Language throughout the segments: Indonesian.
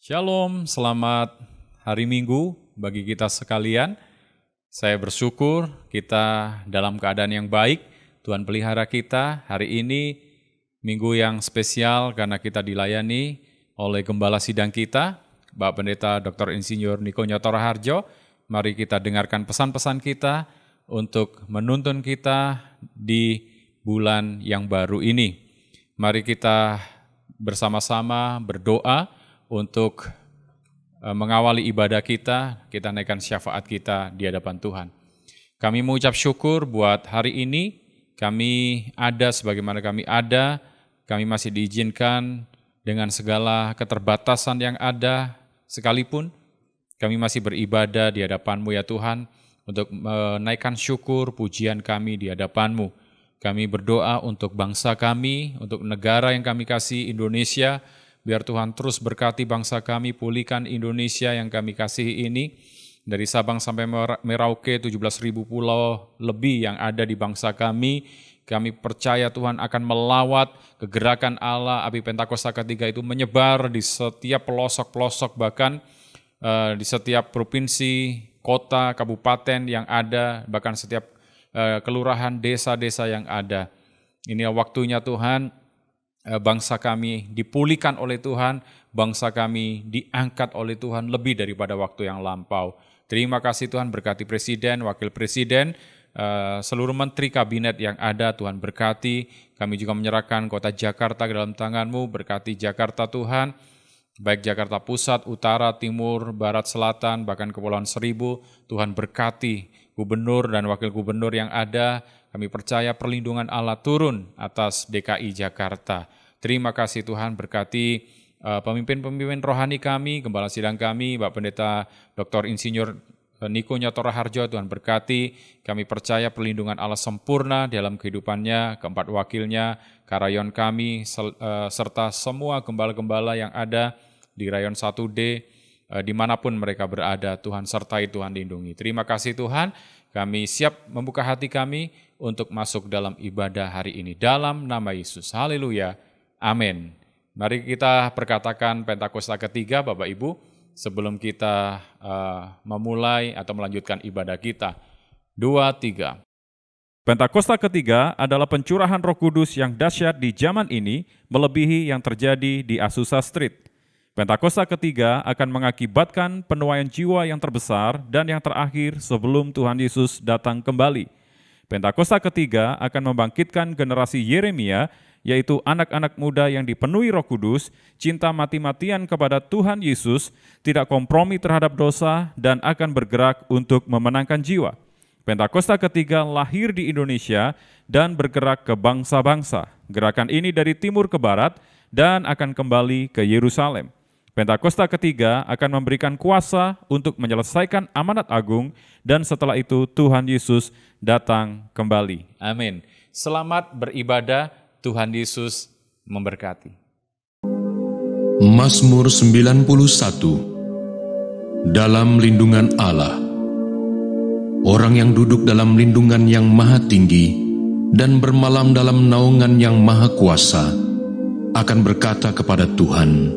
Shalom, selamat hari Minggu bagi kita sekalian. Saya bersyukur kita dalam keadaan yang baik. Tuhan pelihara kita hari ini, minggu yang spesial karena kita dilayani oleh Gembala Sidang kita, Bapak Pendeta Dr. Insinyur Niko Nyoto Raharjo. Mari kita dengarkan pesan-pesan kita untuk menuntun kita di bulan yang baru ini. Mari kita bersama-sama berdoa untuk mengawali ibadah kita naikkan syafaat kita di hadapan Tuhan. Kami mengucap syukur buat hari ini, kami ada sebagaimana kami ada, kami masih diizinkan dengan segala keterbatasan yang ada sekalipun, kami masih beribadah di hadapan-Mu ya Tuhan, untuk menaikkan syukur pujian kami di hadapan-Mu. Kami berdoa untuk bangsa kami, untuk negara yang kami kasih Indonesia. Biar Tuhan terus berkati bangsa kami, pulihkan Indonesia yang kami kasihi ini. Dari Sabang sampai Merauke, 17.000 pulau lebih yang ada di bangsa kami. Kami percaya Tuhan akan melawat kegerakan Allah, api Pentakosta ketiga itu menyebar di setiap pelosok-pelosok, bahkan di setiap provinsi, kota, kabupaten yang ada, bahkan setiap kelurahan, desa-desa yang ada. Ini waktunya Tuhan, bangsa kami dipulihkan oleh Tuhan, bangsa kami diangkat oleh Tuhan lebih daripada waktu yang lampau. Terima kasih Tuhan, berkati Presiden, Wakil Presiden, seluruh Menteri Kabinet yang ada, Tuhan berkati. Kami juga menyerahkan kota Jakarta ke dalam tangan-Mu, berkati Jakarta Tuhan, baik Jakarta Pusat, Utara, Timur, Barat, Selatan, bahkan Kepulauan Seribu. Tuhan berkati Gubernur dan Wakil Gubernur yang ada. Kami percaya perlindungan Allah turun atas DKI Jakarta. Terima kasih Tuhan, berkati pemimpin-pemimpin rohani kami, Gembala Sidang kami, Bapak Pendeta Dr. Insinyur Niko Nyoto Raharjo, Tuhan berkati. Kami percaya perlindungan Allah sempurna dalam kehidupannya, keempat wakilnya, karayon kami, serta semua gembala-gembala yang ada di Rayon 1D, dimanapun mereka berada, Tuhan sertai, Tuhan lindungi. Terima kasih Tuhan, kami siap membuka hati kami untuk masuk dalam ibadah hari ini. Dalam nama Yesus, haleluya, amin. Mari kita perkatakan Pentakosta ketiga, Bapak Ibu, sebelum kita memulai atau melanjutkan ibadah kita. 2, 3. Pentakosta ketiga adalah pencurahan Roh Kudus yang dahsyat di zaman ini, melebihi yang terjadi di Azusa Street. Pentakosta ketiga akan mengakibatkan penuaian jiwa yang terbesar dan yang terakhir sebelum Tuhan Yesus datang kembali. Pentakosta ketiga akan membangkitkan generasi Yeremia, yaitu anak-anak muda yang dipenuhi Roh Kudus, cinta mati-matian kepada Tuhan Yesus, tidak kompromi terhadap dosa, dan akan bergerak untuk memenangkan jiwa. Pentakosta ketiga lahir di Indonesia dan bergerak ke bangsa-bangsa. Gerakan ini dari timur ke barat dan akan kembali ke Yerusalem. Pentakosta ketiga akan memberikan kuasa untuk menyelesaikan amanat agung, dan setelah itu Tuhan Yesus datang kembali. Amin. Selamat beribadah, Tuhan Yesus memberkati. Mazmur 91. Dalam lindungan Allah. Orang yang duduk dalam lindungan yang maha tinggi dan bermalam dalam naungan yang maha kuasa akan berkata kepada Tuhan,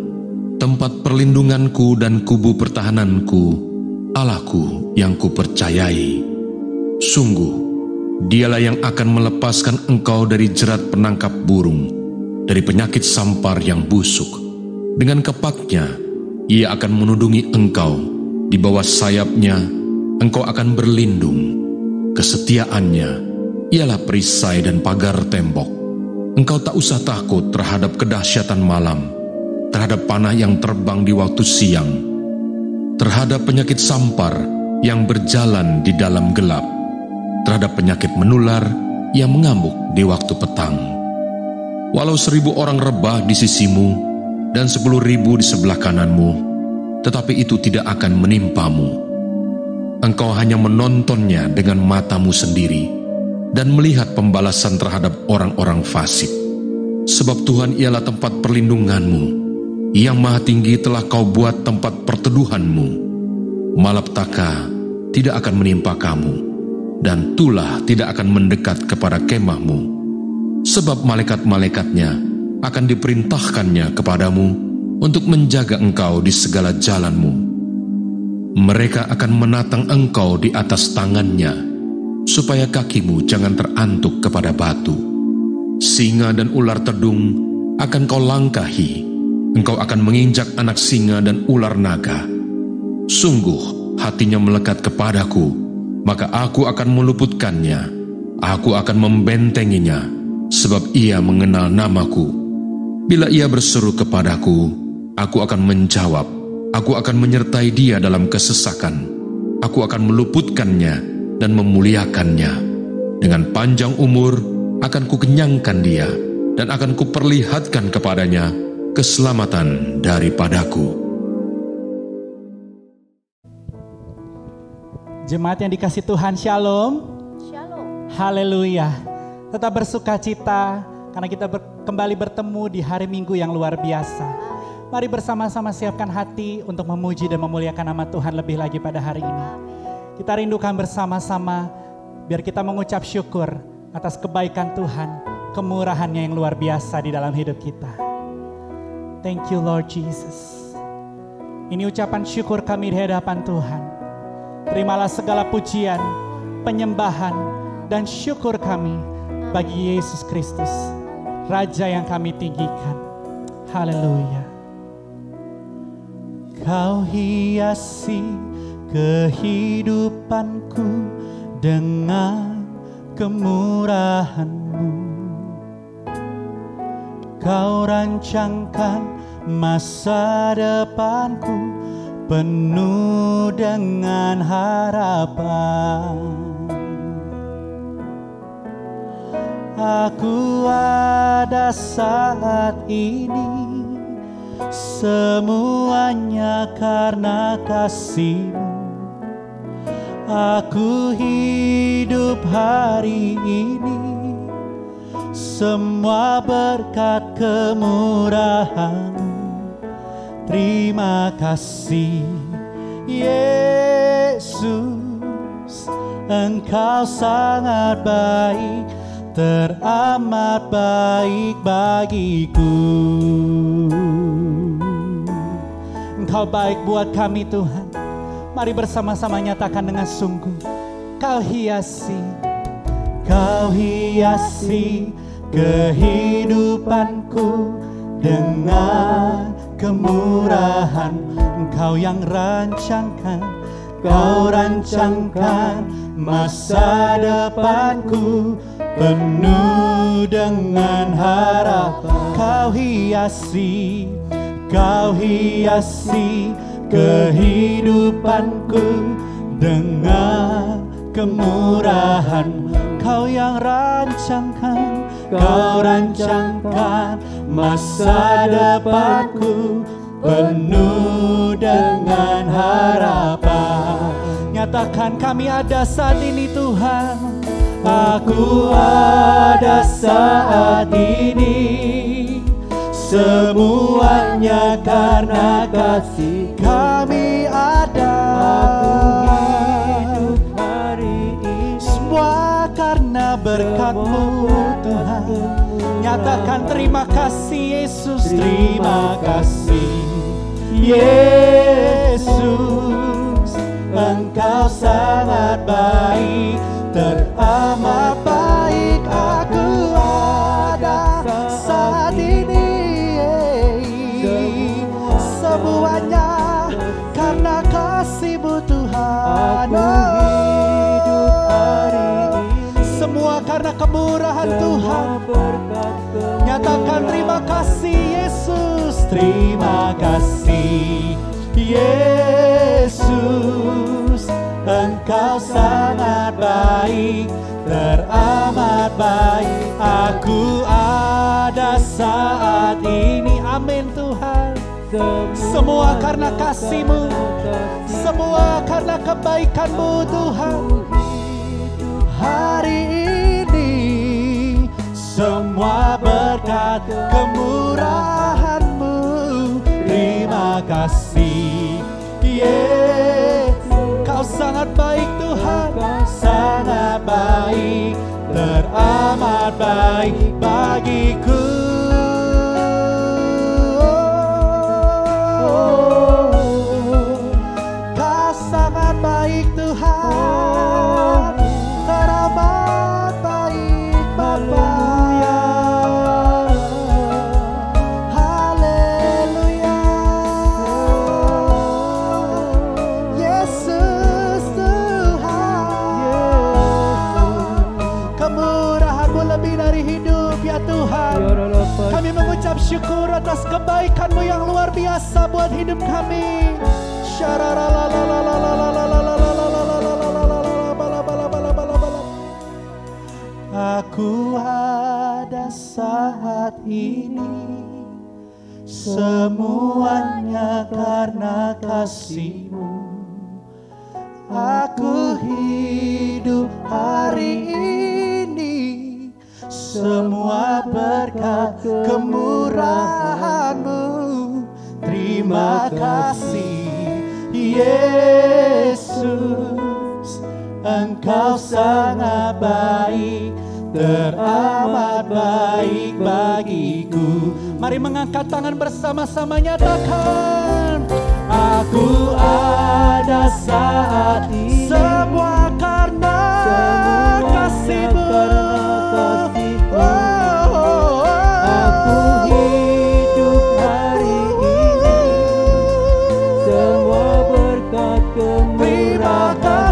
tempat perlindunganku dan kubu pertahananku, Allahku yang kupercayai. Sungguh, Dialah yang akan melepaskan engkau dari jerat penangkap burung, dari penyakit sampar yang busuk. Dengan kepaknya, Ia akan menudungi engkau. Di bawah sayapnya, engkau akan berlindung. Kesetiaannya ialah perisai dan pagar tembok. Engkau tak usah takut terhadap kedahsyatan malam, terhadap panah yang terbang di waktu siang, terhadap penyakit sampar yang berjalan di dalam gelap, terhadap penyakit menular yang mengamuk di waktu petang. Walau 1000 orang rebah di sisimu dan 10.000 di sebelah kananmu, tetapi itu tidak akan menimpamu. Engkau hanya menontonnya dengan matamu sendiri dan melihat pembalasan terhadap orang-orang fasik. Sebab Tuhan ialah tempat perlindunganmu, Yang Maha Tinggi telah kau buat tempat perteduhanmu. Malapetaka tidak akan menimpa kamu, dan tulah tidak akan mendekat kepada kemahmu. Sebab malaikat-malaikatnya akan diperintahkannya kepadamu untuk menjaga engkau di segala jalanmu. Mereka akan menatang engkau di atas tangannya, supaya kakimu jangan terantuk kepada batu. Singa dan ular tedung akan kau langkahi, engkau akan menginjak anak singa dan ular naga. Sungguh hatinya melekat kepadaku, maka aku akan meluputkannya. Aku akan membentenginya, sebab ia mengenal namaku. Bila ia berseru kepadaku, aku akan menjawab. Aku akan menyertai dia dalam kesesakan. Aku akan meluputkannya dan memuliakannya. Dengan panjang umur akan kukenyangkan dia, dan akan kuperlihatkan kepadanya keselamatan daripadaku. Jemaat yang dikasih Tuhan, shalom. Shalom. Haleluya. Tetap bersuka cita karena kita kembali bertemu di hari Minggu yang luar biasa. Mari bersama-sama siapkan hati untuk memuji dan memuliakan nama Tuhan lebih lagi pada hari ini. Kita rindukan bersama-sama biar kita mengucap syukur atas kebaikan Tuhan, kemurahan-Nya yang luar biasa di dalam hidup kita. Thank you Lord Jesus. Ini ucapan syukur kami di hadapan Tuhan. Terimalah segala pujian, penyembahan, dan syukur kami bagi Yesus Kristus, Raja yang kami tinggikan. Haleluya. Kau hiasi kehidupanku dengan kemurahan-Mu. Kau rancangkan masa depanku penuh dengan harapan. Aku ada saat ini, semuanya karena kasih-Mu. Aku hidup hari ini, semua berkat kemurahan-Mu. Terima kasih Yesus, Engkau sangat baik, teramat baik bagiku. Engkau baik buat kami Tuhan. Mari bersama-sama nyatakan dengan sungguh. Kau hiasi kehidupanku dengan kemurahan. Engkau yang rancangkan, Kau rancangkan masa depanku penuh dengan harapan. Kau hiasi kehidupanku dengan kemurahan. Kau yang rancangkan, Kau rancangkan masa depanku penuh dengan harapan. Nyatakan kami ada saat ini Tuhan. Aku ada saat ini, semuanya karena kasih. Kami ada, aku hidup hari ini, semua karena berkat-Mu Tuhan. Nyatakan terima kasih Yesus, terima kasih Yesus, Engkau sangat baik, teramat baik. Aku ada saat ini, semuanya karena kasih-Mu Tuhan. Semua karena kemurahan Tuhan. Nyatakan terima kasih Yesus, terima kasih Yesus, Engkau sangat baik, teramat baik. Aku ada saat ini, amin Tuhan. Semua karena kasih-Mu, semua karena kebaikan-Mu Tuhan. Hari ini semua berkat kemurahan-Mu. Terima kasih Yesus, Kau sangat baik Tuhan, sangat baik, teramat baik bagiku. buat hidup kami. Aku ada saat ini, semuanya karena kasih-Mu. Aku hidup hari ini, semua berkat kemurahan-Mu. Terima kasih Yesus, Engkau sangat baik, teramat baik bagiku. Mari mengangkat tangan bersama-sama, nyatakan, aku ada saat ini, semua karena kasih-Mu. Aku hidup hari ini, semua berkat kemurahan.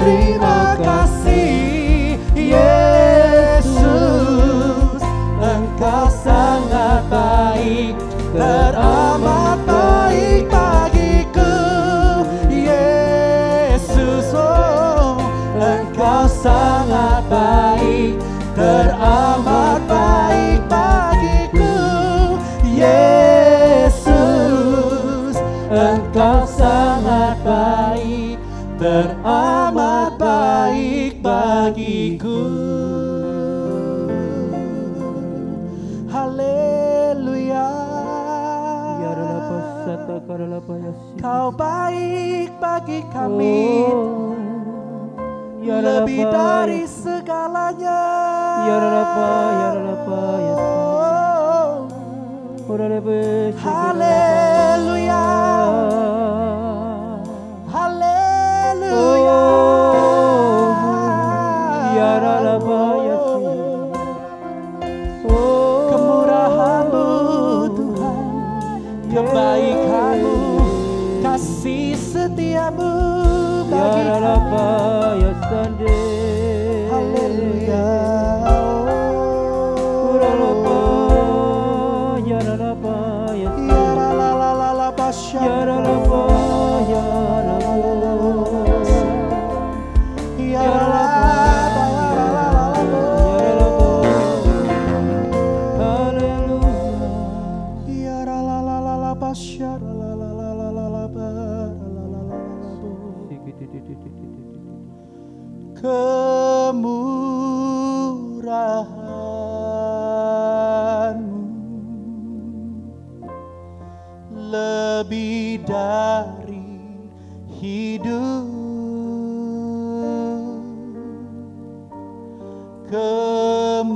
Terima kasih Yesus, Engkau sangat baik, teramat baik bagiku. Yesus, oh, Engkau sangat baik, teramat baik bagiku. Yesus, Engkau sangat baik, teramat baik bagiku. Haleluya. Kau baik bagi kami, lebih dari segalanya. Haleluya. Haleluya. Kemurahan-Mu Tuhan, kebaikan-Mu, kasih setia-Mu bagi kami. Haleluya. Kemurahan-Mu lebih dari hidup, kemurahan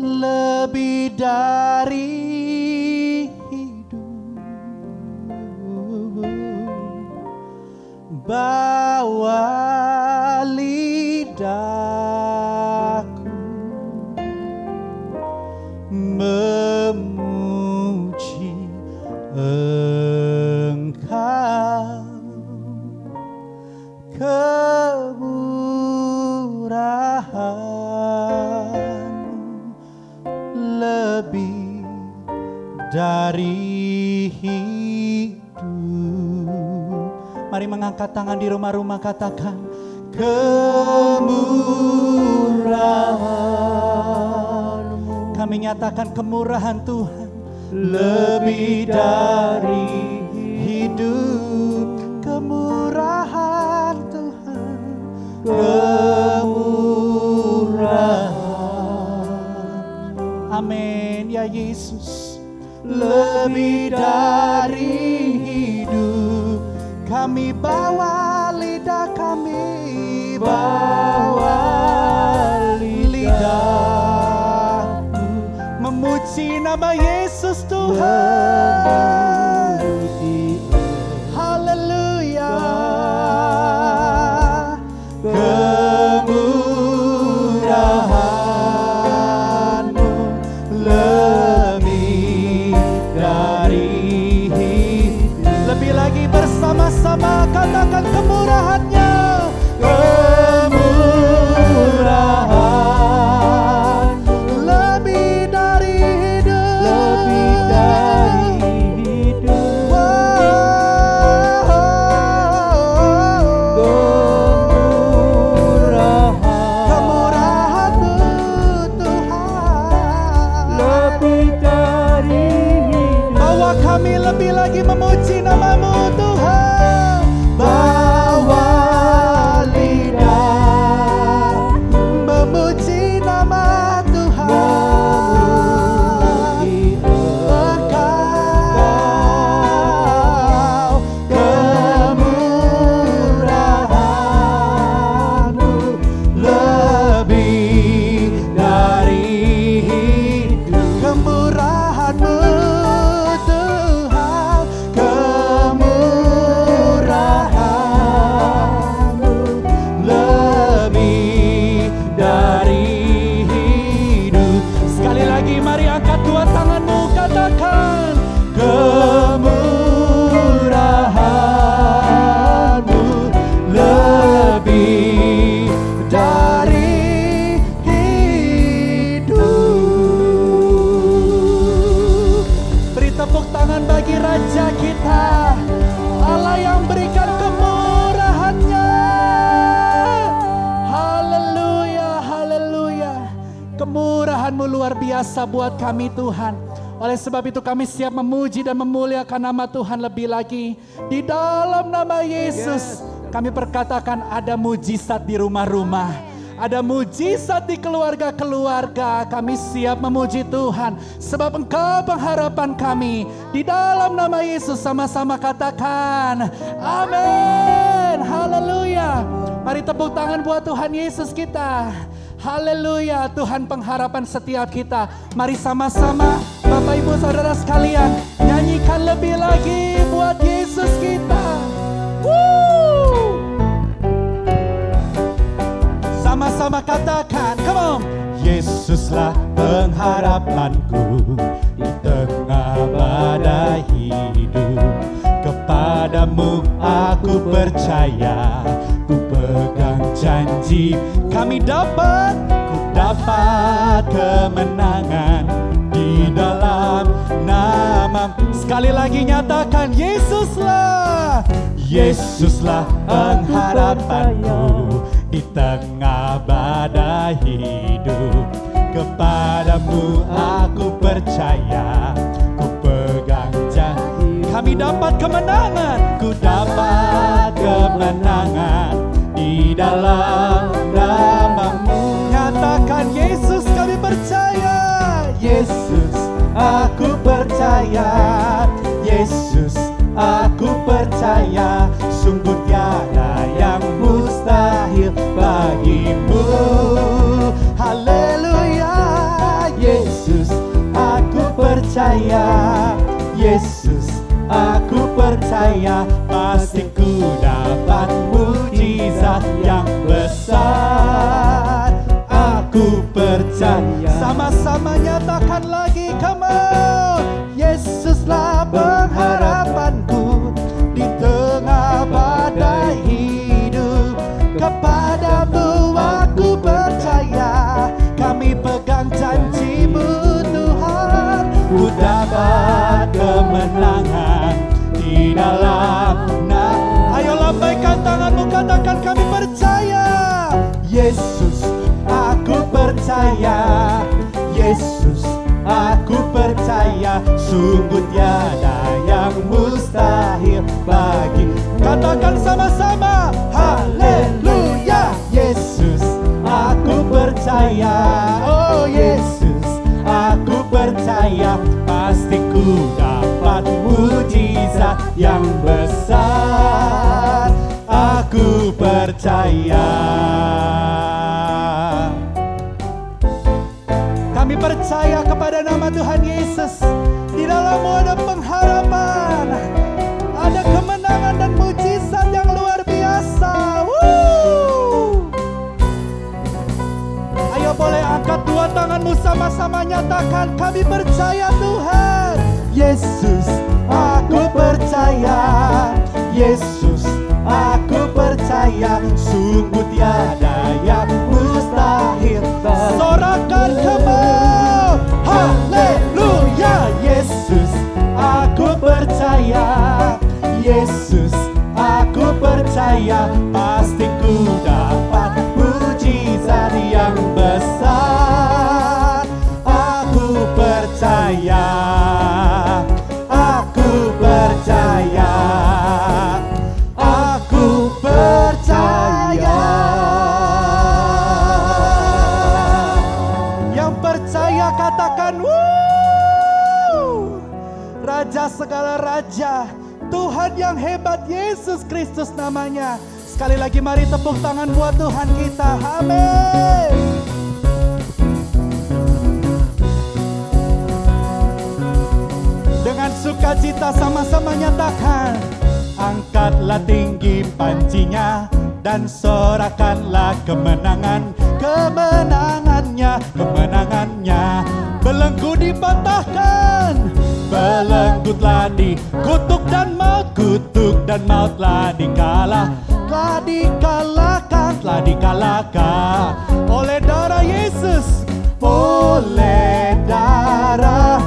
lebih dari bawa lidahku memuji Engkau, kemurahan lebih dari hidup. Mari mengangkat tangan di rumah-rumah, katakan, kemurahan-Mu. Kami nyatakan kemurahan Tuhan lebih dari hidup. Kemurahan Tuhan, kemurahan. Amin ya Yesus. Lebih dari hidup, kami bawa lidah kami, bawa lidah memuji nama Yesus Tuhan. Haleluya. Kemurahan-Mu lebih dari hidup. Lebih lagi bersama-sama katakan kemurahan-Nya. Kemurahan penyertaan-Mu luar biasa buat kami Tuhan. Oleh sebab itu kami siap memuji dan memuliakan nama Tuhan lebih lagi. Di dalam nama Yesus kami perkatakan ada mujizat di rumah-rumah. Ada mujizat di keluarga-keluarga. Kami siap memuji Tuhan. Sebab Engkau pengharapan kami. Di dalam nama Yesus sama-sama katakan amin. Haleluya. Mari tepuk tangan buat Tuhan Yesus kita. Haleluya, Tuhan pengharapan setiap kita. Mari sama-sama Bapak Ibu Saudara sekalian nyanyikan lebih lagi buat Yesus kita. Woo! Sama-sama katakan, come on. Yesuslah pengharapanku di tengah badai hidup. Kepadamu aku percaya, ku pegang janji. Kami dapat, ku dapat kemenangan di dalam nama. Sekali lagi nyatakan, Yesuslah, Yesuslah pengharapanku di tengah badai hidup. Kepadamu aku percaya, ku pegang janji. Kami dapat kemenangan, ku dapat kemenangan di dalam nama-Mu. Nyatakan, Yesus kami percaya, Yesus aku percaya, Yesus aku percaya, sungguh tiada yang mustahil bagimu. Haleluya, Yesus aku percaya, Yesus aku percaya, pasti ku dapat mujizat yang besar. Aku percaya. Sama-sama nyatakan lagi, come on. Yesuslah pengharapanku di tengah badai hidup. Kepadamu aku percaya, kami pegang janji-Mu Tuhan. Ku dapat kemenangan di dalam nama. Ayo lambaikan tanganmu, katakan kami percaya. Yesus aku percaya, Yesus aku percaya, sungguh tiada yang mustahil bagi. Katakan sama-sama, haleluya. Yesus aku percaya, oh Yesus aku percaya, pasti ku dapat mujizat yang besar. Aku percaya. Kami percaya kepada nama Tuhan Yesus. Di dalam-Mu ada pengharapan, ada kemenangan dan mujizat yang luar biasa. Woo! Ayo boleh angkat dua tanganmu, sama-sama nyatakan, kami percaya Tuhan. Yesus aku percaya, Yesus aku percaya, sungguh tiada yang mustahil. Sorakan kemau, haleluya. Yesus aku percaya, Yesus aku percaya, pasti ku dapat mujizat yang besar. Aku percaya, aku percaya, aku percaya. Yang percaya katakan wuh. Raja segala raja, Tuhan yang hebat, Yesus Kristus namanya. Sekali lagi mari tepuk tangan buat Tuhan kita. Amin. Dengan sukacita sama-sama nyatakan, angkatlah tinggi pancinya dan sorakanlah kemenangan, kemenangannya, kemenangannya. Belenggu dipatahkan, belenggu telah dikutuk dan maut, kutuk dan maut telah dikalahkan, telah dikalahkan oleh darah Yesus, oleh darah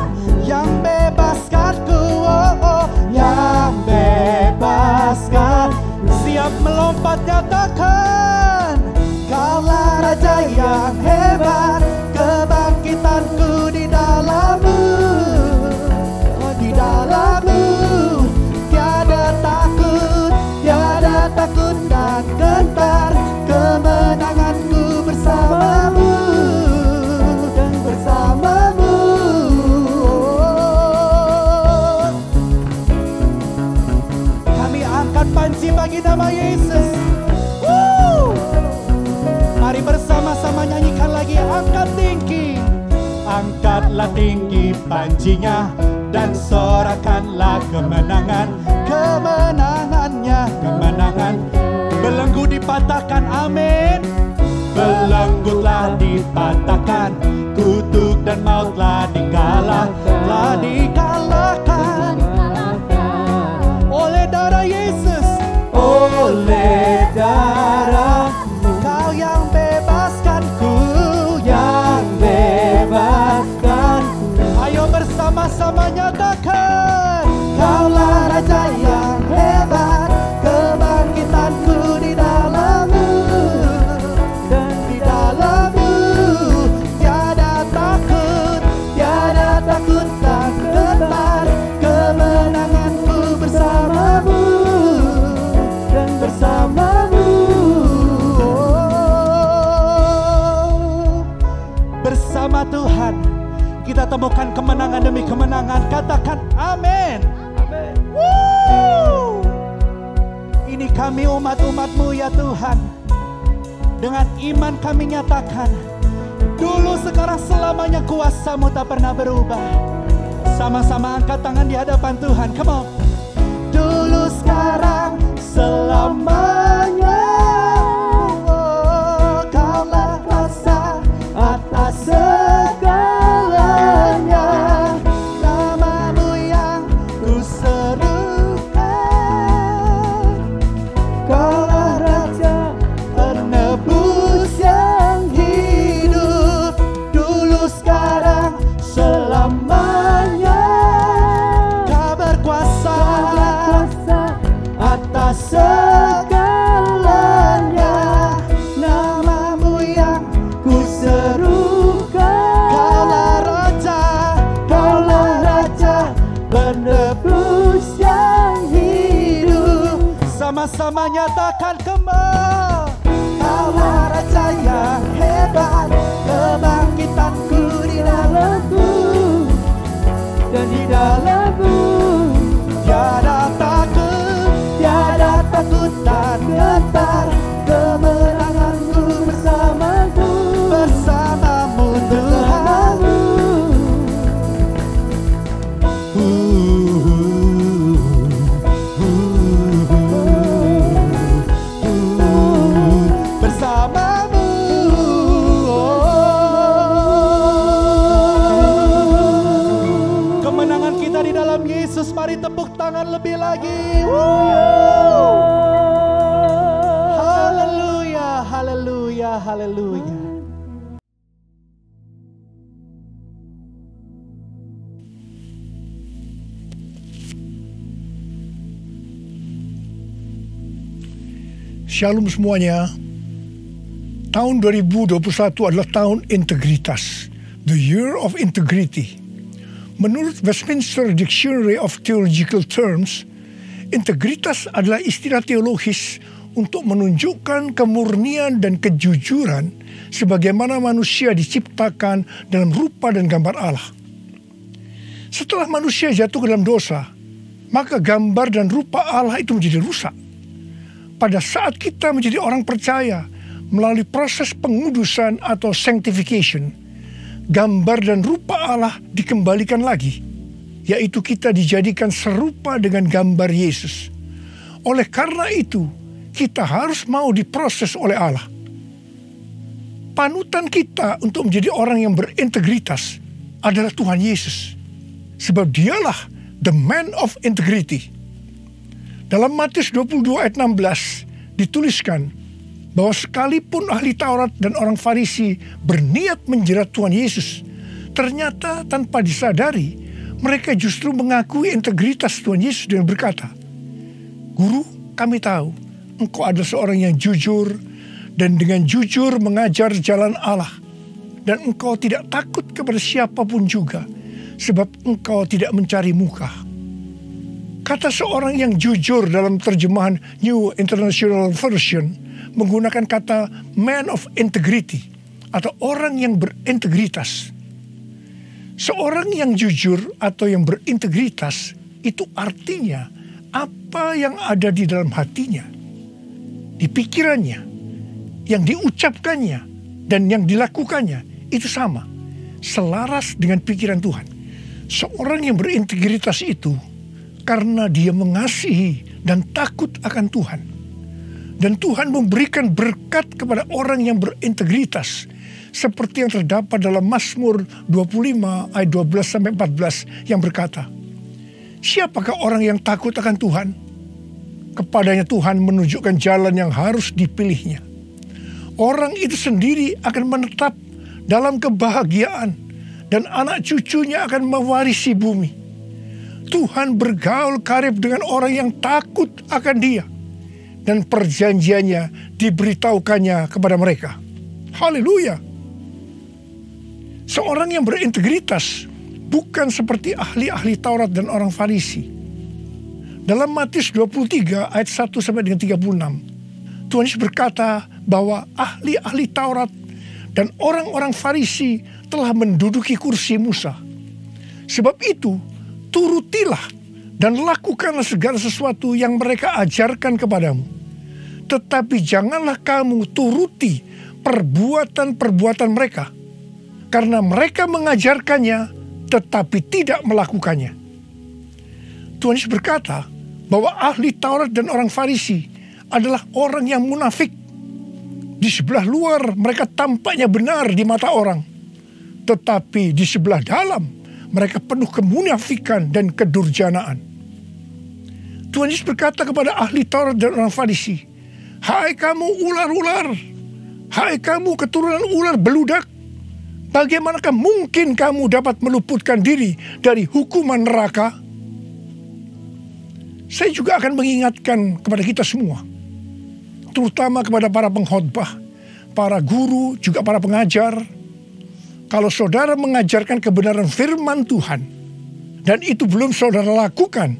yang bebaskanku, oh, oh, yang bebaskan. Siap melompat nyatakan, Kaulah Raja yang hebat, kebangkitan Angkatlah tinggi panjinya dan sorakanlah kemenangan, kemenangannya, kemenangan. Belenggu dipatahkan, amin. Belenggu telah dipatahkan, kutuk dan maut telah dikalahkan oleh darah Yesus, oleh darah-Mu. Kau yang bebaskanku, yang bebaskanku. Ayo bersama-sama nyatakan, Kaulah Raja yang hebat, kebangkitanku di dalam-Mu, dan di dalam-Mu tiada takut dan getar. Kemenanganku bersama-Mu dan bersama-Mu. Bersama Tuhan kita temukan kemenangan demi kemenangan. Katakan amin. Ini kami umat-umat-Mu ya Tuhan. Dengan iman kami nyatakan, dulu, sekarang, selamanya kuasa-Mu tak pernah berubah. Sama-sama angkat tangan di hadapan Tuhan. Come on. Dulu, sekarang, selamanya, oh, Kaulah kuasa atas segalanya. Nama-Mu yang ku serukan, Kaulah Raja penebus yang hidup. Dulu, sekarang, selamanya, Kau berkuasa atas segalanya. Nama-Mu yang ku serukan, Kaulah Raja penebus yang hidup. Sama-sama nyatakan kembali, Kaulah Raja yang hebat, kebangkitanku di dalam-Mu, dan di dalam-Mu tiada takut dan getar. Kemenanganku bersama-Mu, bersama-Mu Tuhan. Bersama-Mu. Kemenangan kita di dalam Yesus. Mari tepuk tangan lebih lagi. Haleluya, haleluya, haleluya. Shalom semuanya. Tahun 2021 adalah tahun integritas, the year of integrity. Menurut Westminster Dictionary of Theological Terms, integritas adalah istilah teologis untuk menunjukkan kemurnian dan kejujuran sebagaimana manusia diciptakan dalam rupa dan gambar Allah. Setelah manusia jatuh ke dalam dosa, maka gambar dan rupa Allah itu menjadi rusak. Pada saat kita menjadi orang percaya melalui proses pengudusan atau sanctification, gambar dan rupa Allah dikembalikan lagi, yaitu kita dijadikan serupa dengan gambar Yesus. Oleh karena itu, kita harus mau diproses oleh Allah. Panutan kita untuk menjadi orang yang berintegritas adalah Tuhan Yesus, sebab Dialah the man of integrity. Dalam Matius 22 ayat 16 dituliskan bahwa sekalipun ahli Taurat dan orang Farisi berniat menjerat Tuhan Yesus, ternyata tanpa disadari mereka justru mengakui integritas Tuhan Yesus dengan berkata, "Guru, kami tahu Engkau adalah seorang yang jujur dan dengan jujur mengajar jalan Allah, dan Engkau tidak takut kepada siapapun juga, sebab Engkau tidak mencari muka." Kata seorang yang jujur dalam terjemahan New International Version menggunakan kata man of integrity atau orang yang berintegritas. Seorang yang jujur atau yang berintegritas itu artinya apa yang ada di dalam hatinya, di pikirannya, yang diucapkannya dan yang dilakukannya itu sama, selaras dengan pikiran Tuhan. Seorang yang berintegritas itu karena dia mengasihi dan takut akan Tuhan. Dan Tuhan memberikan berkat kepada orang yang berintegritas. Seperti yang terdapat dalam Mazmur 25 ayat 12-14 yang berkata, siapakah orang yang takut akan Tuhan? Kepadanya Tuhan menunjukkan jalan yang harus dipilihnya. Orang itu sendiri akan menetap dalam kebahagiaan dan anak cucunya akan mewarisi bumi. Tuhan bergaul karib dengan orang yang takut akan Dia dan perjanjiannya diberitahukannya kepada mereka. Haleluya. Seorang yang berintegritas bukan seperti ahli-ahli Taurat dan orang Farisi. Dalam Matius 23 ayat 1 sampai dengan 36, Tuhan Yesus berkata bahwa ahli-ahli Taurat dan orang-orang Farisi telah menduduki kursi Musa. Sebab itu, turutilah dan lakukanlah segala sesuatu yang mereka ajarkan kepadamu. Tetapi janganlah kamu turuti perbuatan-perbuatan mereka, karena mereka mengajarkannya tetapi tidak melakukannya. Tuhan Yesus berkata bahwa ahli Taurat dan orang Farisi adalah orang yang munafik. Di sebelah luar mereka tampaknya benar di mata orang, tetapi di sebelah dalam mereka penuh kemunafikan dan kedurjanaan. Tuhan Yesus berkata kepada ahli Taurat dan orang Farisi, hai kamu ular-ular, hai kamu keturunan ular beludak, bagaimanakah mungkin kamu dapat meluputkan diri dari hukuman neraka? Saya juga akan mengingatkan kepada kita semua, terutama kepada para pengkhotbah, para guru, juga para pengajar. Kalau saudara mengajarkan kebenaran firman Tuhan, dan itu belum saudara lakukan,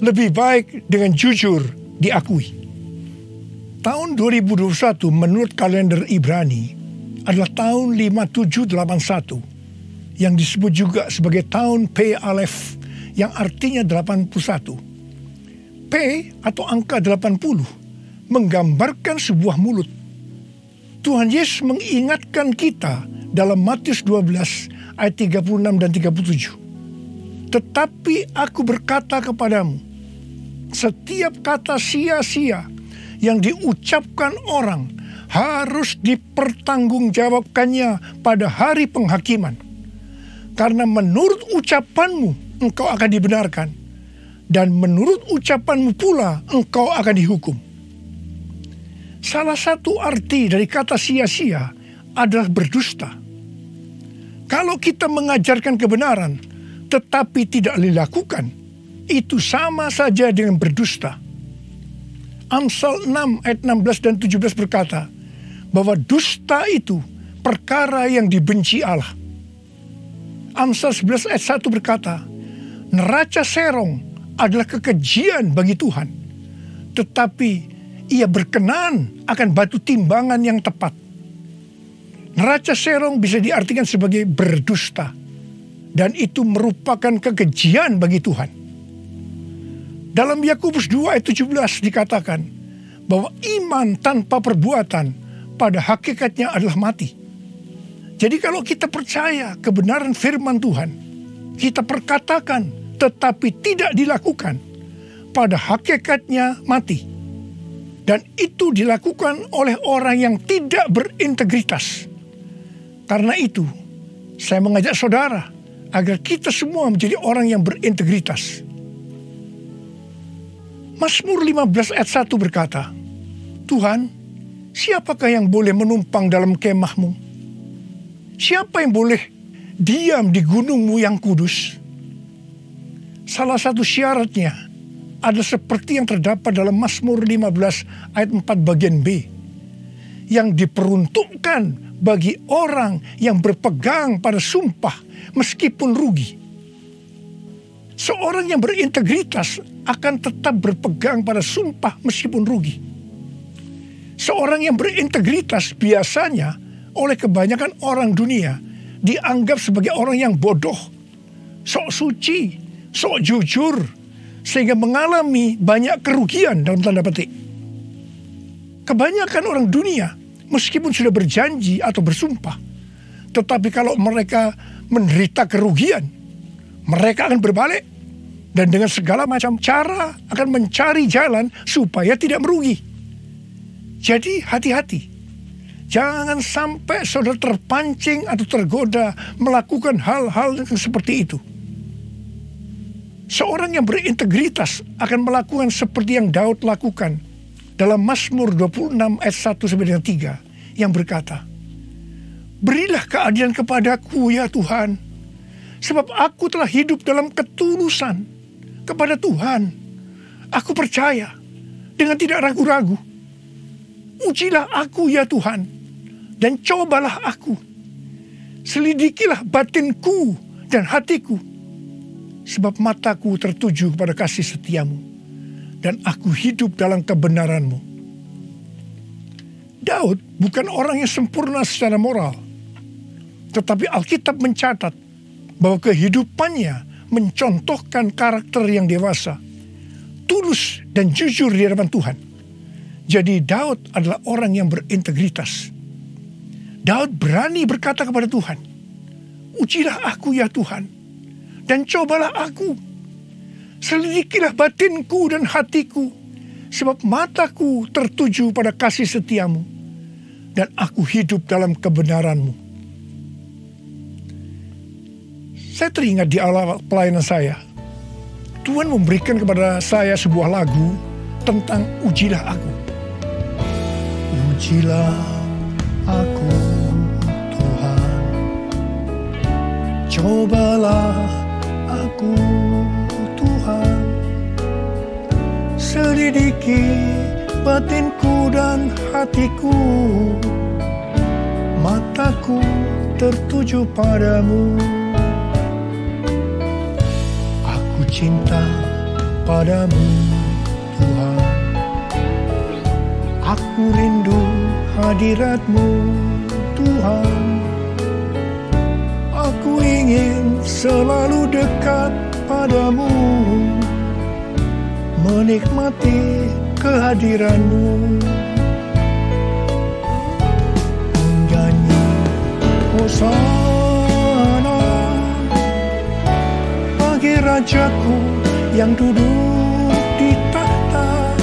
lebih baik dengan jujur diakui. Tahun 2021 menurut kalender Ibrani adalah tahun 5781 yang disebut juga sebagai tahun P Alef yang artinya 81. P atau angka 80 menggambarkan sebuah mulut. Tuhan Yesus mengingatkan kita dalam Matius 12 ayat 36 dan 37. Tetapi aku berkata kepadamu, setiap kata sia-sia yang diucapkan orang harus dipertanggungjawabkannya pada hari penghakiman. Karena menurut ucapanmu engkau akan dibenarkan, dan menurut ucapanmu pula engkau akan dihukum. Salah satu arti dari kata sia-sia adalah berdusta. Kalau kita mengajarkan kebenaran tetapi tidak dilakukan, itu sama saja dengan berdusta. Amsal 6 ayat 16 dan 17 berkata bahwa dusta itu perkara yang dibenci Allah. Amsal 11 ayat 1 berkata, neraca serong adalah kekejian bagi Tuhan, tetapi Ia berkenan akan batu timbangan yang tepat. Neraca serong bisa diartikan sebagai berdusta, dan itu merupakan kekejian bagi Tuhan. Dalam Yakobus 2 ayat 17 dikatakan bahwa iman tanpa perbuatan pada hakikatnya adalah mati. Jadi kalau kita percaya kebenaran firman Tuhan, kita perkatakan tetapi tidak dilakukan, pada hakikatnya mati. Dan itu dilakukan oleh orang yang tidak berintegritas. Karena itu, saya mengajak saudara agar kita semua menjadi orang yang berintegritas. Mazmur 15 ayat 1 berkata, Tuhan, siapakah yang boleh menumpang dalam kemahmu? Siapa yang boleh diam di gunungmu yang kudus? Salah satu syaratnya adalah seperti yang terdapat dalam Mazmur 15 ayat 4 bagian B, yang diperuntukkan bagi orang yang berpegang pada sumpah meskipun rugi. Seorang yang berintegritas akan tetap berpegang pada sumpah meskipun rugi. Seorang yang berintegritas biasanya oleh kebanyakan orang dunia dianggap sebagai orang yang bodoh, sok suci, sok jujur, sehingga mengalami banyak kerugian dalam tanda petik. Kebanyakan orang dunia meskipun sudah berjanji atau bersumpah, Tetapi kalau mereka menderita kerugian, mereka akan berbalik dan dengan segala macam cara akan mencari jalan supaya tidak merugi. Jadi hati-hati. Jangan sampai saudara terpancing atau tergoda melakukan hal-hal yang seperti itu. Seorang yang berintegritas akan melakukan seperti yang Daud lakukan dalam Mazmur 26 ayat 1-3 yang berkata, "Berilah keadilan kepadaku ya Tuhan, sebab aku telah hidup dalam ketulusan kepada Tuhan. Aku percaya dengan tidak ragu-ragu. Ujilah aku ya Tuhan, dan cobalah aku. Selidikilah batinku dan hatiku, sebab mataku tertuju kepada kasih setiamu, dan aku hidup dalam kebenaranmu." Daud bukan orang yang sempurna secara moral, tetapi Alkitab mencatat bahwa kehidupannya mencontohkan karakter yang dewasa, tulus dan jujur di hadapan Tuhan. Jadi Daud adalah orang yang berintegritas. Daud berani berkata kepada Tuhan, "Ujilah aku ya Tuhan, dan cobalah aku. Selidikilah batinku dan hatiku, sebab mataku tertuju pada kasih setiamu, dan aku hidup dalam kebenaranmu." Saya teringat di awal pelayanan saya, Tuhan memberikan kepada saya sebuah lagu tentang ujilah aku. Ujilah aku Tuhan, cobalah aku Tuhan, selidiki batinku dan hatiku, mataku tertuju padamu. Aku cinta padamu Tuhan, aku rindu hadirat-Mu Tuhan, aku ingin selalu dekat padamu, menikmati kehadiran-Mu. Menyanyi Hosana bagi Rajaku yang duduk di tahta.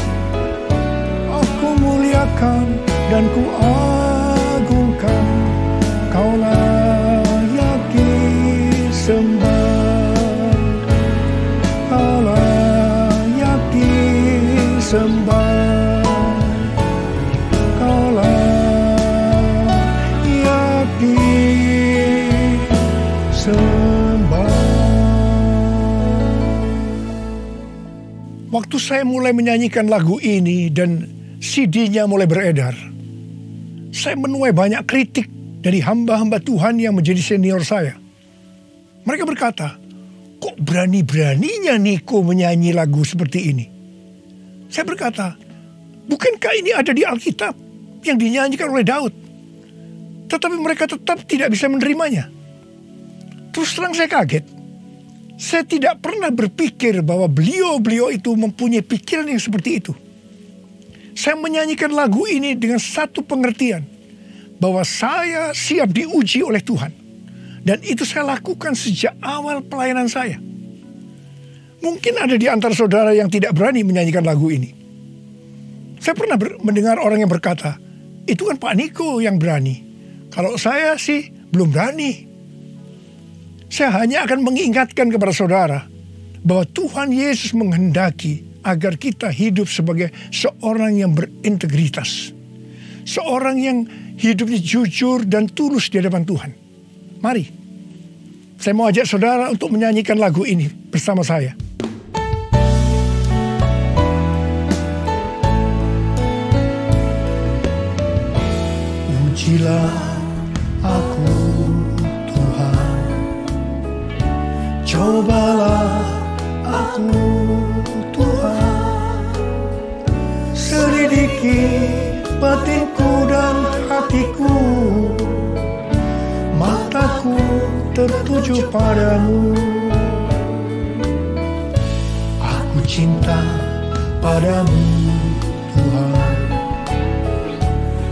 Aku muliakan dan ku agungkan, Kau layak disembah, Kau layak disembah, Kau layak disembah. Waktu saya mulai menyanyikan lagu ini dan CD-nya mulai beredar, saya menuai banyak kritik dari hamba-hamba Tuhan yang menjadi senior saya. Mereka berkata, "Kok berani-beraninya Niko menyanyi lagu seperti ini?" Saya berkata, "Bukankah ini ada di Alkitab yang dinyanyikan oleh Daud?" Tetapi mereka tetap tidak bisa menerimanya. Terus terang saya kaget. Saya tidak pernah berpikir bahwa beliau-beliau itu mempunyai pikiran yang seperti itu. Saya menyanyikan lagu ini dengan satu pengertian, bahwa saya siap diuji oleh Tuhan. Dan itu saya lakukan sejak awal pelayanan saya. Mungkin ada di antara saudara yang tidak berani menyanyikan lagu ini. Saya pernah mendengar orang yang berkata, "Itu kan Pak Niko yang berani. Kalau saya sih belum berani." Saya hanya akan mengingatkan kepada saudara bahwa Tuhan Yesus menghendaki agar kita hidup sebagai seorang yang berintegritas. Seorang yang hidupnya jujur dan tulus di hadapan Tuhan. Mari, saya mau ajak saudara untuk menyanyikan lagu ini bersama saya. Ujilah aku Tuhan, cobalah aku Tuhan, selidiki batinku dan hatiku, mataku tertuju padamu. Aku cinta padamu Tuhan,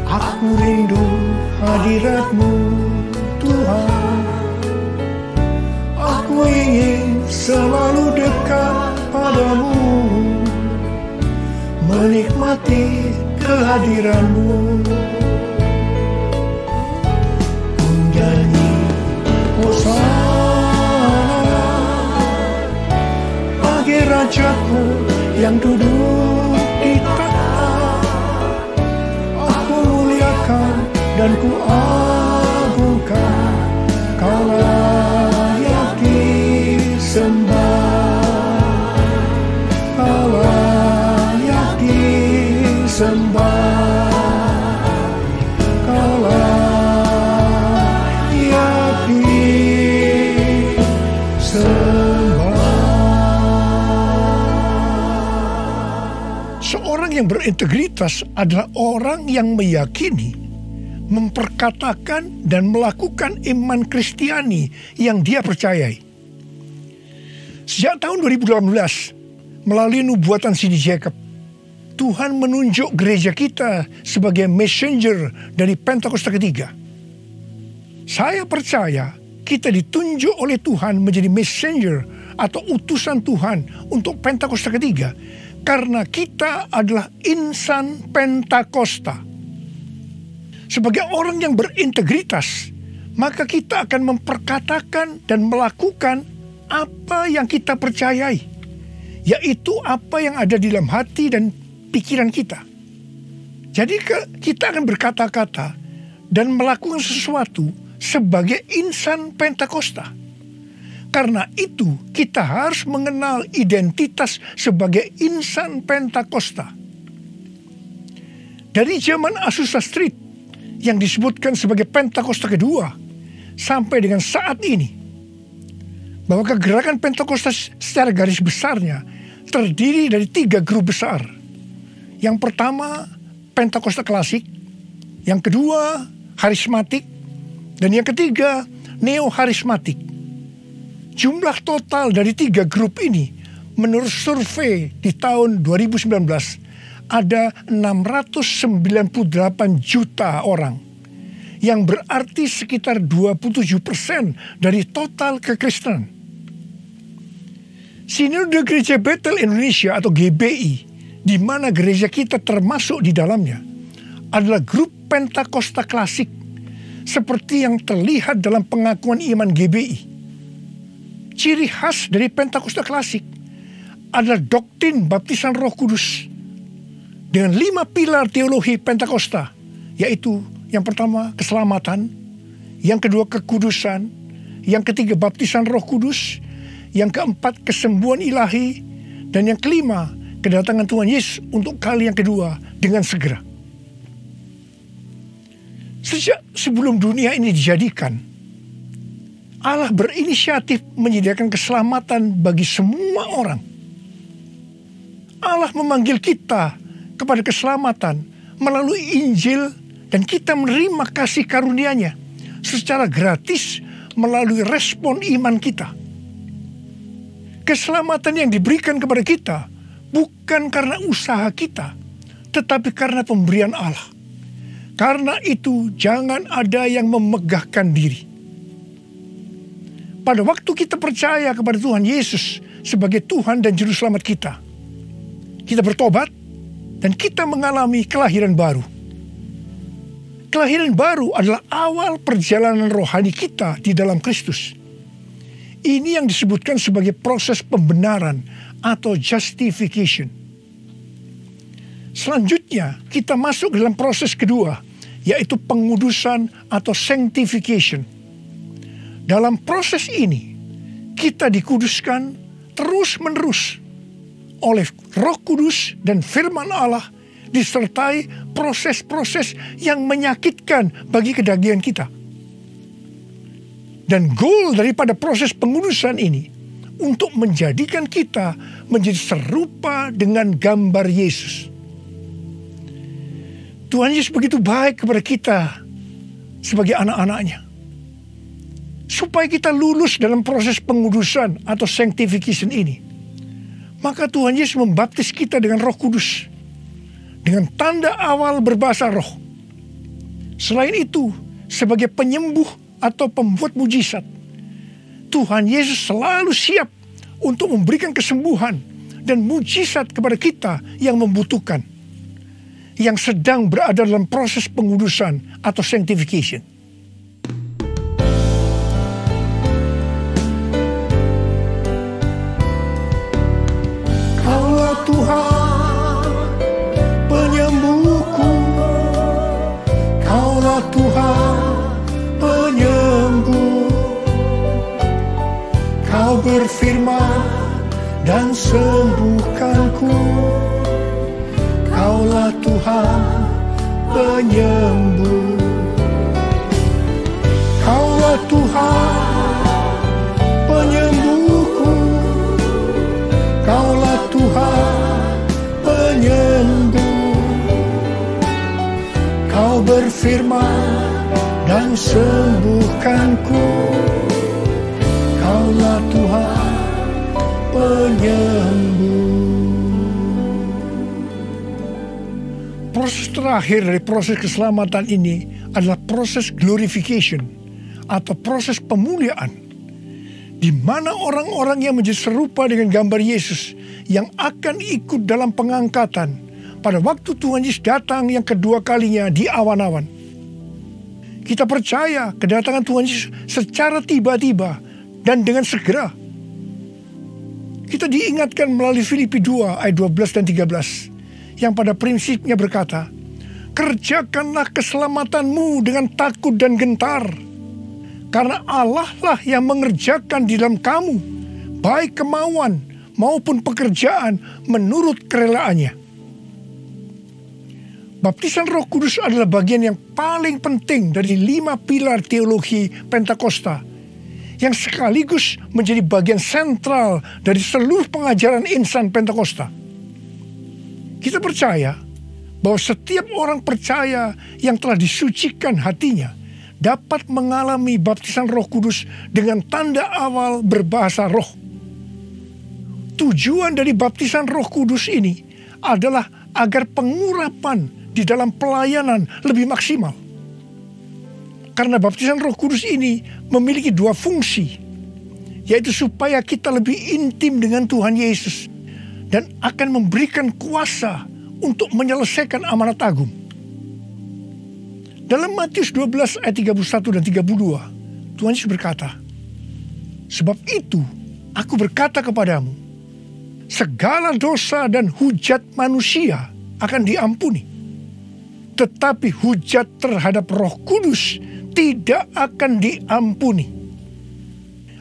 aku rindu hadirat-Mu Tuhan. selalu dekat padamu, menikmati kehadiranmu. Ku nyanyi Hosana bagi Rajaku yang duduk di tahta. Aku muliakan dan ku agungkan, Kau layak disembah, Kau layak disembah, Kau layak disembah. Seorang yang berintegritas adalah orang yang meyakini, memperkatakan dan melakukan iman Kristiani yang dia percayai. Sejak tahun 2018, melalui nubuatan C.D. Jacob, Tuhan menunjuk gereja kita sebagai messenger dari Pentakosta ketiga. Saya percaya kita ditunjuk oleh Tuhan menjadi messenger atau utusan Tuhan untuk Pentakosta ketiga karena kita adalah insan Pentakosta. Sebagai orang yang berintegritas, maka kita akan memperkatakan dan melakukan apa yang kita percayai, yaitu apa yang ada di dalam hati dan pikiran kita. Jadi kita akan berkata-kata dan melakukan sesuatu sebagai insan Pentakosta. Karena itu kita harus mengenal identitas sebagai insan Pentakosta. Dari zaman Azusa Street yang disebutkan sebagai Pentakosta kedua sampai dengan saat ini, bahwa kegerakan Pentakosta secara garis besarnya terdiri dari 3 grup besar. Yang pertama Pentakosta klasik, yang kedua harismatik, dan yang ketiga neo-harismatik. Jumlah total dari 3 grup ini menurut survei di tahun 2019 ada 698 juta orang, yang berarti sekitar 27% dari total kekristenan. Sinode Gereja Bethel Indonesia atau GBI, di mana gereja kita termasuk di dalamnya, adalah grup Pentakosta klasik, seperti yang terlihat dalam pengakuan iman GBI. Ciri khas dari Pentakosta klasik adalah doktrin baptisan Roh Kudus dengan 5 pilar teologi Pentakosta, yaitu yang pertama keselamatan, yang kedua kekudusan, yang ketiga baptisan Roh Kudus, yang keempat kesembuhan ilahi, dan yang kelima kedatangan Tuhan Yesus untuk kali yang kedua dengan segera. Sejak sebelum dunia ini dijadikan, Allah berinisiatif menyediakan keselamatan bagi semua orang. Allah memanggil kita kepada keselamatan melalui Injil, dan kita menerima kasih karunia-Nya secara gratis melalui respon iman kita. Keselamatan yang diberikan kepada kita bukan karena usaha kita, tetapi karena pemberian Allah. Karena itu jangan ada yang memegahkan diri. Pada waktu kita percaya kepada Tuhan Yesus sebagai Tuhan dan Juru Selamat kita bertobat dan kita mengalami kelahiran baru. Kelahiran baru adalah awal perjalanan rohani kita di dalam Kristus. Ini yang disebutkan sebagai proses pembenaran atau justification. Selanjutnya kita masuk dalam proses kedua, yaitu pengudusan atau sanctification. Dalam proses ini kita dikuduskan terus-menerus oleh Roh Kudus dan firman Allah, disertai proses-proses yang menyakitkan bagi kedagingan kita. Dan goal daripada proses pengudusan ini untuk menjadikan kita menjadi serupa dengan gambar Yesus. Tuhan Yesus begitu baik kepada kita sebagai anak-anaknya, supaya kita lulus dalam proses pengudusan atau sanctification ini. Maka Tuhan Yesus membaptis kita dengan Roh Kudus, dengan tanda awal berbahasa roh. Selain itu, sebagai penyembuh atau pembuat mujizat, Tuhan Yesus selalu siap untuk memberikan kesembuhan dan mujizat kepada kita yang membutuhkan, yang sedang berada dalam proses pengudusan atau sanctification. Kaulah Tuhan penyembuhku, Kaulah Tuhan penyembuh. Kau berfirman dan sembuhkanku, Kaulah Tuhan penyembuh. Kaulah Tuhan penyembuhku, Kaulah Tuhan penyembuh. Kau berfirman dan sembuhkanku, Kaulah Tuhan penyembuh. Proses terakhir dari proses keselamatan ini adalah proses glorification atau proses pemuliaan, di mana orang-orang yang menjadi serupa dengan gambar Yesus yang akan ikut dalam pengangkatan pada waktu Tuhan Yesus datang yang kedua kalinya di awan-awan. Kita percaya kedatangan Tuhan Yesus secara tiba-tiba dan dengan segera. Kita diingatkan melalui Filipi 2 ayat 12 dan 13 yang pada prinsipnya berkata, kerjakanlah keselamatanmu dengan takut dan gentar, karena Allah lah yang mengerjakan di dalam kamu baik kemauan maupun pekerjaan menurut kerelaannya. Baptisan Roh Kudus adalah bagian yang paling penting dari 5 pilar teologi Pentakosta, yang sekaligus menjadi bagian sentral dari seluruh pengajaran insan Pentakosta. Kita percaya bahwa setiap orang percaya yang telah disucikan hatinya dapat mengalami baptisan Roh Kudus dengan tanda awal berbahasa roh. Tujuan dari baptisan Roh Kudus ini adalah agar pengurapan di dalam pelayanan lebih maksimal. Karena baptisan Roh Kudus ini memiliki 2 fungsi, yaitu supaya kita lebih intim dengan Tuhan Yesus dan akan memberikan kuasa untuk menyelesaikan amanat agung. Dalam Matius 12 ayat 31 dan 32, Tuhan Yesus berkata, sebab itu aku berkata kepadamu, segala dosa dan hujat manusia akan diampuni, tetapi hujat terhadap Roh Kudus tidak akan diampuni.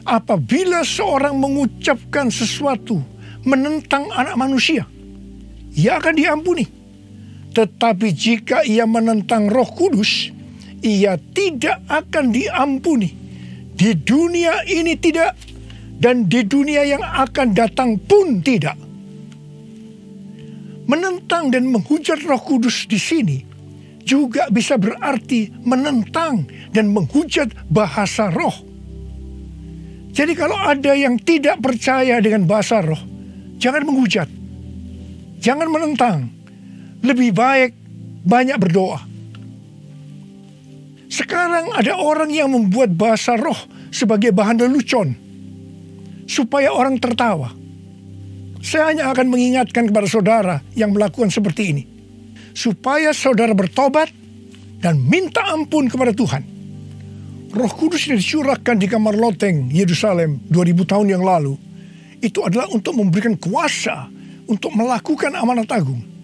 Apabila seorang mengucapkan sesuatu menentang anak manusia, ia akan diampuni. Tetapi jika ia menentang Roh Kudus, ia tidak akan diampuni. Di dunia ini tidak, dan di dunia yang akan datang pun tidak. Menentang dan menghujat Roh Kudus di sini juga bisa berarti menentang dan menghujat bahasa roh. Jadi kalau ada yang tidak percaya dengan bahasa roh, jangan menghujat, jangan menentang. Lebih baik banyak berdoa. Sekarang ada orang yang membuat bahasa roh sebagai bahan lelucon supaya orang tertawa. Saya hanya akan mengingatkan kepada saudara yang melakukan seperti ini, supaya saudara bertobat dan minta ampun kepada Tuhan. Roh Kudus yang dicurahkan di kamar loteng Yerusalem 2000 tahun yang lalu, itu adalah untuk memberikan kuasa untuk melakukan amanat agung.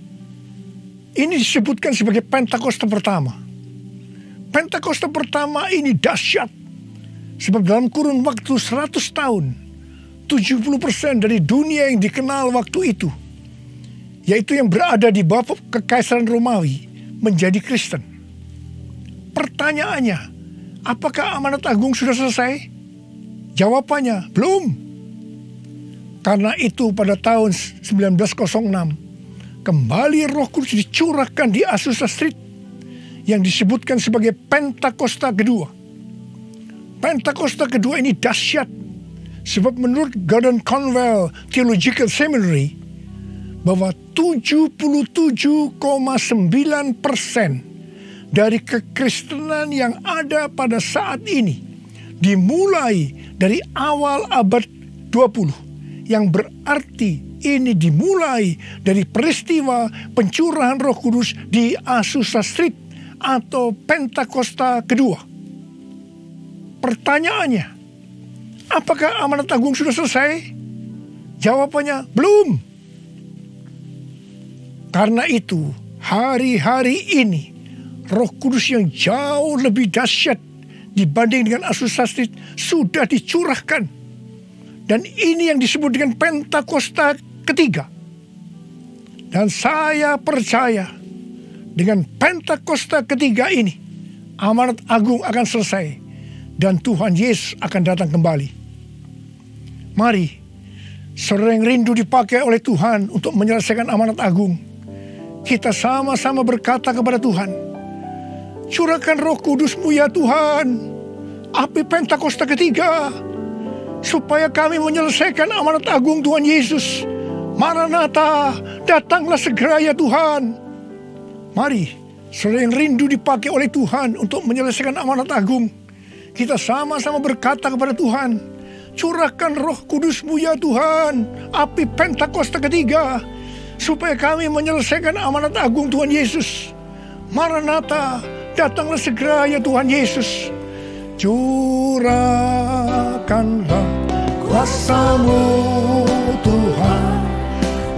Ini disebutkan sebagai Pentakosta pertama. Pentakosta pertama ini dahsyat, sebab dalam kurun waktu 100 tahun, 70% dari dunia yang dikenal waktu itu, yaitu yang berada di bawah kekaisaran Romawi, menjadi Kristen. Pertanyaannya, apakah amanat agung sudah selesai? Jawabannya, belum. Karena itu pada tahun 1906, kembali Roh Kudus dicurahkan di Azusa Street, yang disebutkan sebagai Pentakosta kedua. Pentakosta kedua ini dahsyat, sebab menurut Gordon Conwell Theological Seminary, bahwa 77,9% dari kekristenan yang ada pada saat ini dimulai dari awal abad 20, yang berarti ini dimulai dari peristiwa pencurahan Roh Kudus di Azusa Street atau Pentakosta kedua. Pertanyaannya, apakah amanat agung sudah selesai? Jawabannya belum. Karena itu, hari-hari ini Roh Kudus yang jauh lebih dahsyat dibanding dengan Azusa Street sudah dicurahkan. Dan ini yang disebut dengan Pentakosta ketiga. Dan saya percaya dengan Pentakosta ketiga ini, amanat agung akan selesai dan Tuhan Yesus akan datang kembali. Mari, saudara yang rindu dipakai oleh Tuhan untuk menyelesaikan amanat agung, kita sama-sama berkata kepada Tuhan, curahkan Roh Kudus-Mu ya Tuhan, api Pentakosta ketiga, supaya kami menyelesaikan amanat agung Tuhan Yesus. Maranatha, datanglah segera ya Tuhan. Mari, saudara yang rindu dipakai oleh Tuhan untuk menyelesaikan amanat agung, kita sama-sama berkata kepada Tuhan, curahkan Roh Kudus-Mu ya Tuhan, api Pentakosta ketiga, supaya kami menyelesaikan amanat agung Tuhan Yesus. Maranatha, datanglah segera ya Tuhan Yesus. Curahkanlah kuasa-Mu Tuhan,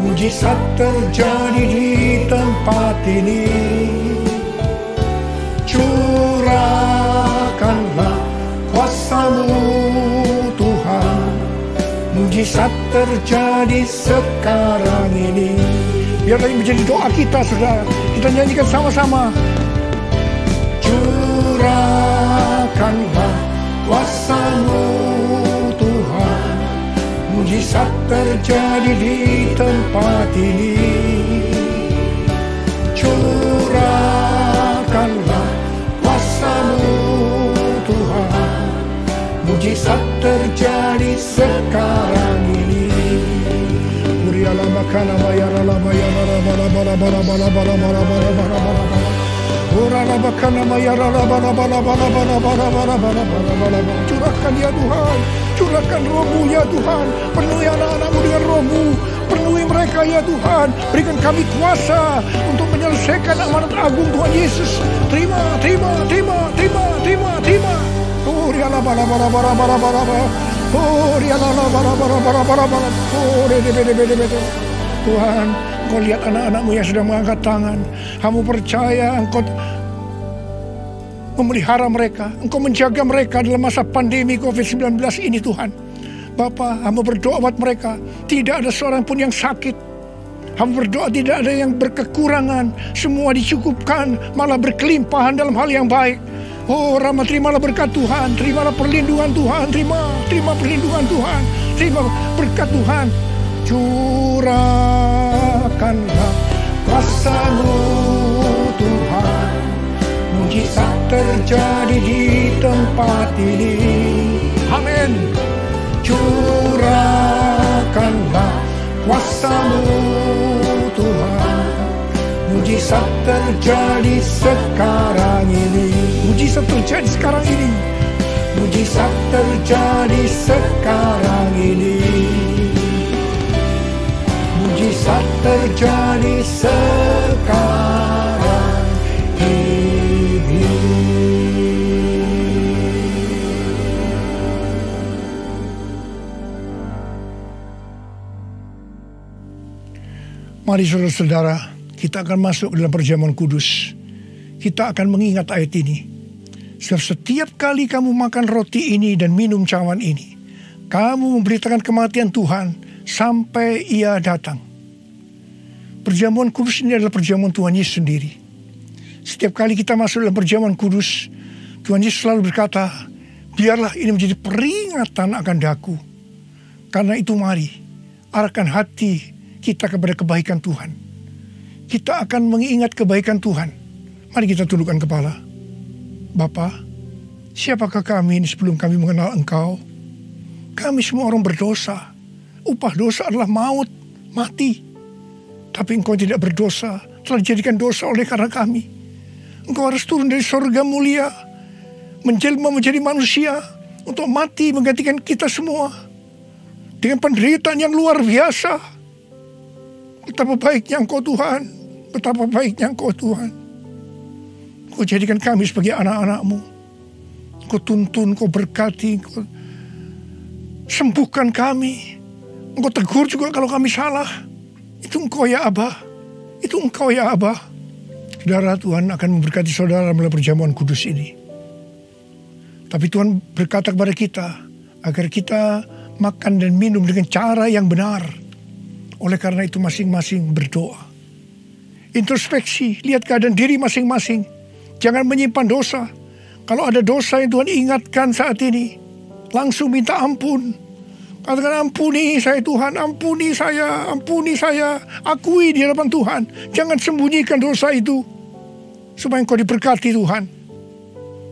mujizat terjadi di tempat ini. Curahkanlah kuasa-Mu Tuhan, mujizat terjadi sekarang ini. Biarlah ini menjadi doa kita, saudara. Kita nyanyikan sama-sama. Curahkanlah kuasa-Mu Tuhan, mujizat terjadi di tempat ini. Curahkanlah kuasa-Mu Tuhan, mujizat terjadi sekarang ini. Curahkan ya Tuhan, curahkan Roh-Mu ya Tuhan, penuhi anak-anak-Mu dengan Roh-Mu, penuhi mereka ya Tuhan, berikan kami kuasa untuk menyelesaikan amanat agung Tuhan Yesus. Terima. Tuhan, Engkau lihat anak-anak-Mu yang sedang mengangkat tangan. Kamu percaya Engkau memelihara mereka, Engkau menjaga mereka dalam masa pandemi COVID-19 ini Tuhan. Bapa, hamba berdoa buat mereka, tidak ada seorang pun yang sakit. Hamba berdoa tidak ada yang berkekurangan, semua dicukupkan, malah berkelimpahan dalam hal yang baik. Oh Rama, terimalah berkat Tuhan, terimalah perlindungan Tuhan, terima perlindungan Tuhan, terima berkat Tuhan. Curahkanlah kuasa-Mu Tuhan, mujizat terjadi di tempat ini. Amin. Curahkanlah kuasa-Mu Tuhan, mujizat terjadi sekarang ini. Mujizat terjadi sekarang ini. Mujizat terjadi sekarang ini. Mujizat terjadi sekarang ini. Mari saudara-saudara, kita akan masuk dalam perjamuan kudus. Kita akan mengingat ayat ini. Setiap kali kamu makan roti ini dan minum cawan ini, kamu memberitakan kematian Tuhan sampai Ia datang. Perjamuan kudus ini adalah perjamuan Tuhan Yesus sendiri. Setiap kali kita masuk dalam perjamuan kudus, Tuhan Yesus selalu berkata, biarlah ini menjadi peringatan akan daku. Karena itu mari, arahkan hati kita kepada kebaikan Tuhan. Kita akan mengingat kebaikan Tuhan. Mari kita tundukkan kepala. Bapa, siapakah kami ini sebelum kami mengenal Engkau? Kami semua orang berdosa. Upah dosa adalah maut, mati. Tapi Engkau tidak berdosa, telah dijadikan dosa oleh karena kami. Engkau harus turun dari surga mulia, menjelma menjadi manusia, untuk mati menggantikan kita semua. dengan penderitaan yang luar biasa. Betapa baiknya Engkau Tuhan, betapa baiknya Engkau Tuhan. Engkau jadikan kami sebagai anak-anak-Mu. Engkau tuntun, Engkau berkati, Engkau sembuhkan kami. Engkau tegur juga kalau kami salah. Itu Engkau ya Abah, itu Engkau ya Abah. Saudara, Tuhan akan memberkati saudara melalui perjamuan kudus ini. Tapi Tuhan berkata kepada kita, agar kita makan dan minum dengan cara yang benar. Oleh karena itu masing-masing berdoa. Introspeksi, lihat keadaan diri masing-masing. Jangan menyimpan dosa. Kalau ada dosa yang Tuhan ingatkan saat ini, langsung minta ampun. Katakan, ampuni saya Tuhan, ampuni saya, akui di hadapan Tuhan. Jangan sembunyikan dosa itu, supaya Engkau diberkati Tuhan.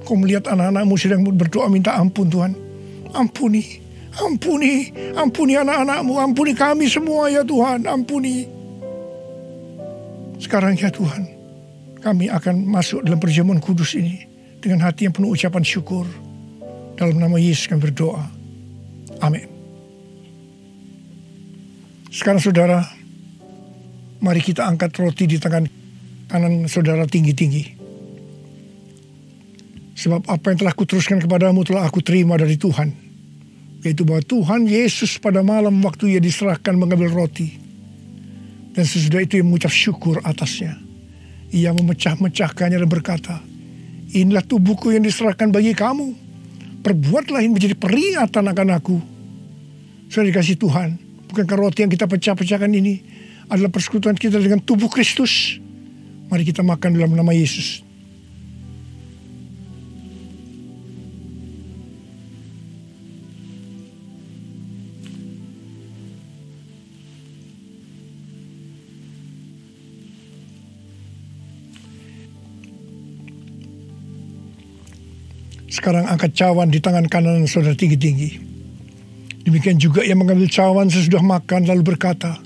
Kau melihat anak-anak-Mu sedang berdoa minta ampun Tuhan. Ampuni anak-anak-Mu, ampuni kami semua ya Tuhan, ampuni. Sekarang ya Tuhan, kami akan masuk dalam perjamuan kudus ini dengan hati yang penuh ucapan syukur. Dalam nama Yesus kami berdoa. Amin. Sekarang saudara, mari kita angkat roti di tangan kanan saudara tinggi-tinggi. Sebab apa yang telah kuteruskan kepadamu telah aku terima dari Tuhan. Yaitu bahwa Tuhan Yesus pada malam waktu ia diserahkan mengambil roti. Dan sesudah itu ia mengucap syukur atasnya. Ia memecah-mecahkannya dan berkata, inilah tubuhku yang diserahkan bagi kamu. Perbuatlah ini menjadi peringatan akan aku. Sudah dikasih Tuhan. Bukankah roti yang kita pecah-pecahkan ini adalah persekutuan kita dengan tubuh Kristus? Mari kita makan dalam nama Yesus. Sekarang angkat cawan di tangan kanan saudara tinggi-tinggi. Demikian juga ia mengambil cawan sesudah makan lalu berkata,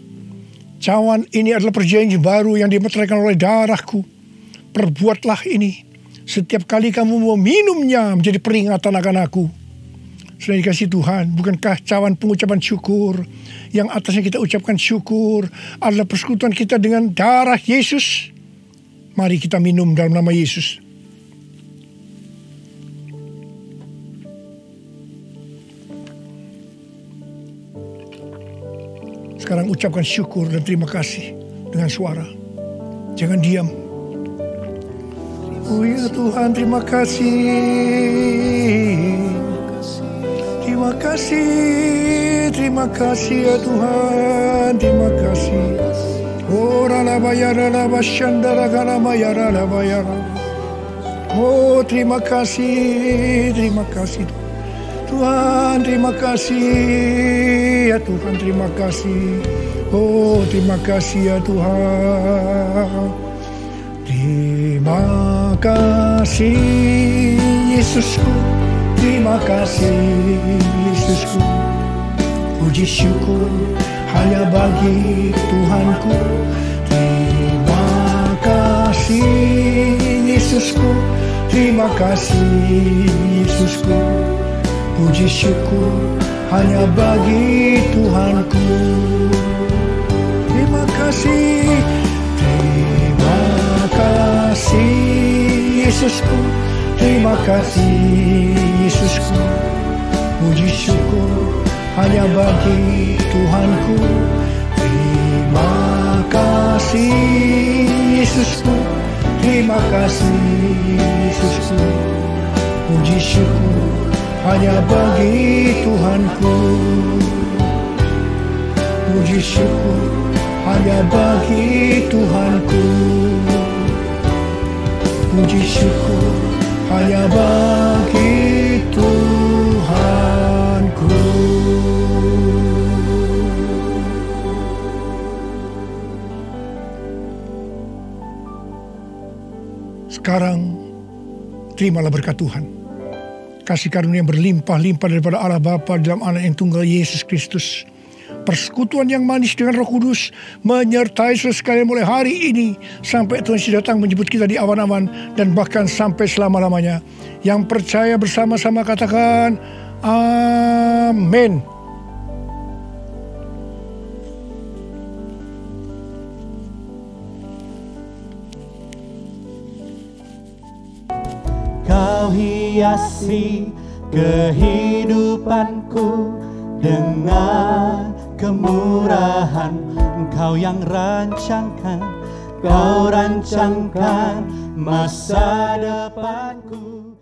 cawan ini adalah perjanjian baru yang dimeteraikan oleh darahku. Perbuatlah ini setiap kali kamu meminumnya menjadi peringatan akan aku. Sudah dikasih Tuhan, bukankah cawan pengucapan syukur yang atasnya kita ucapkan syukur adalah persekutuan kita dengan darah Yesus? Mari kita minum dalam nama Yesus. Sekarang ucapkan syukur dan terima kasih dengan suara. Jangan diam. Oh ya Tuhan, terima kasih. Terima kasih ya Tuhan, terima kasih. Oh ralabayara bashandara garamayara labayara. Oh terima kasih Tuhan, terima kasih ya Tuhan, terima kasih. Oh terima kasih ya Tuhan. Terima kasih Yesusku, terima kasih Yesusku. Puji syukur hanya bagi Tuhanku. Terima kasih Yesusku, terima kasih Yesusku. Puji syukur hanya bagi Tuhanku. Terima kasih Yesusku, terima kasih Yesusku. Puji syukur hanya bagi Tuhanku. Terima kasih Yesusku, terima kasih Yesusku. Puji syukur hanya bagi Tuhanku. Puji syukur hanya bagi Tuhanku. Puji syukur hanya bagi Tuhanku. Sekarang terimalah berkat Tuhan. Kasih karunia yang berlimpah-limpah daripada Allah Bapa dalam Anak yang tunggal Yesus Kristus. Persekutuan yang manis dengan Roh Kudus menyertai saudara sekalian mulai hari ini sampai Tuhan Yesus datang menjemput kita di awan-awan dan bahkan sampai selama-lamanya. Yang percaya bersama-sama katakan amin. hiasi kehidupanku dengan kemurahan. Engkau yang rancangkan, Kau rancangkan masa depanku.